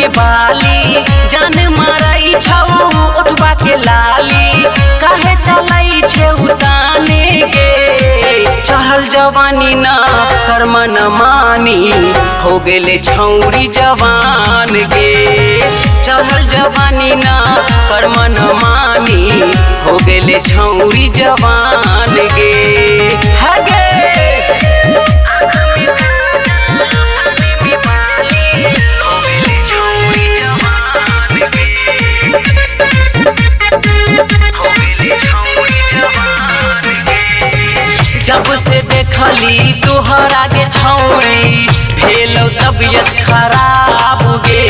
में बाली जान मारई छौ उठवा के लाली काहे चलई छे उताने गे चढ़ल जवानी ना कर्म न मानी हो गेले छौरी जवान गे चढ़ल जवानी ना कर्म न मानी हो गेले छौरी जवान गे हगे जब से देखली तोहर आगे छौरी भेलौ तबियत खराब गे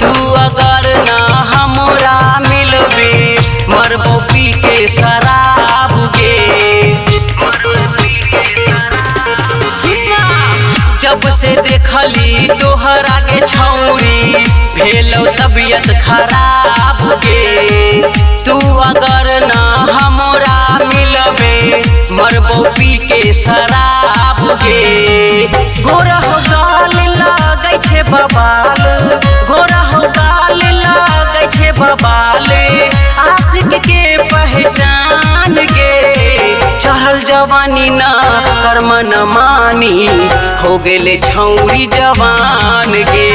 तू अगर ना हमरा मिलबे मरबो पी के शराब गे जब से देखली तोहर आगे छौरी भेलौ तबियत खराब गे तू अगर ना हमरा मिलबे मरबो पी के शराब गे गोरा हो गाल लागै छे बबाल गोरा हो गाल लागै छे बबाल आशिक के पहचान गे चढ़ल जवानी ना कर्म न मानी हो गेले छौरी जवान गे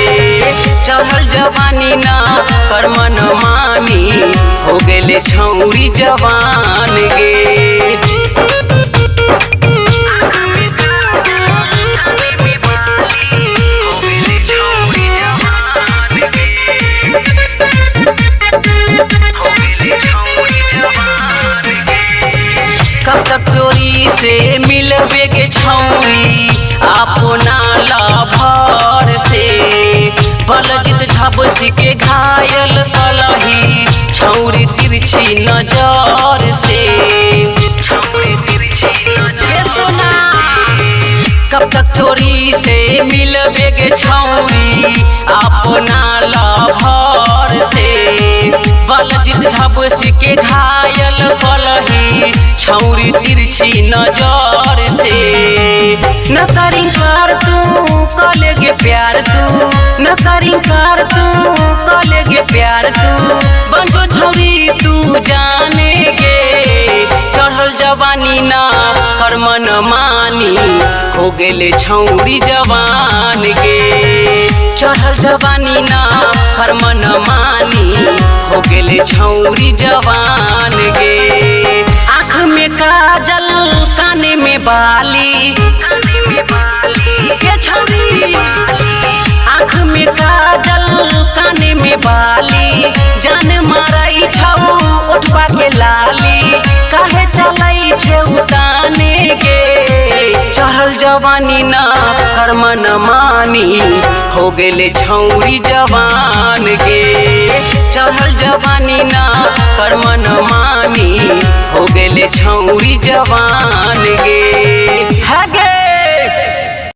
चढ़ल जवानी ना कर्म न मानी हो गेले छौरी जवान गे कब तक चोरी से मिलबे गे छौरी अपना लभर से बलजित झबसी के घायल कलही छौरी तिरछी नजर से कब तक चोरी से मिलबे गे छौरी अपना लभर से बलजित झबसी के घायल कलही छौरी तिरछी नजर से न करी कर तू कलेगे प्यार तू न करी कर तू कलेगे प्यार तू बंजो छौरी तू जाने गे चढ़ल जवानी ना कर्म न मानी हो गेले छौरी जवान गे चढ़ल जवानी ना कर्म न मानी हो गेले छौरी जवान गे आँख में काजल काने में बाली के छौरी आँख में काजल काने में बाली जान मारई छौ उठवा के लाली काहे चलई छे उताने गे चढ़ल जवानी ना कर्म न मानी हो गेले छौरी जवान गे चढ़ल जवानी ना कर्म न मानी हो गेले छौरी जवान गे हगे।